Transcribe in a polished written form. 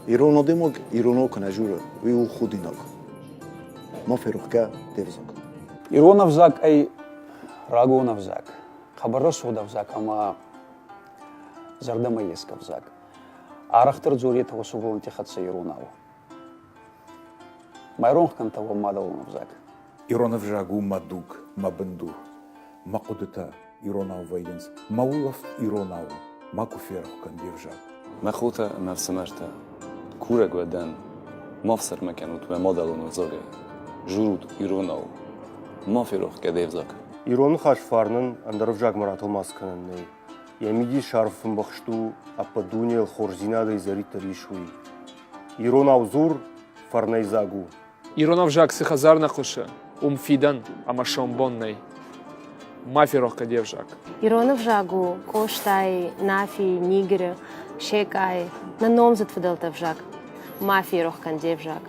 Իրանոդեմոգ իրանոք նաջուրը վի ու խուդինակ մաֆերոկա դևզակ Իրանով զակ այ ռագոնով զակ խաբարոսոդով զակ ամա զարդամա եսկով զակ արախտր ձորի թողսուգոն տիխացը իրանավ մայրոնք կանտավո մադալոնով զակ Իրանով ժագու մադուկ մաբնդու մակուդտա իրանավ վայդենս մաուլով իրանավ մակուֆերող կանդիվժակ مخوطة مرسمرتا كورة قدان مفسر مكانوت ومدلون وزاري جرود إيروناو ما في روح كديف زاك İranı xaşfarının andarovjak maratılmazkının yemidi şarfın bakıştu apaduniyel xorzina da izari tarişui İran avzur farnayzagu Իրանավժակ սխազար նախոշը, ումֆիդան ամաշամբոննեի, մաֆիրող կդևժակ։ Իրանով ժագու, կոշտայ, նաֆի, նիգրը, շեկայ, ննոմզդ վդալտավ ժակ, մաֆիրող կանդև ժակ։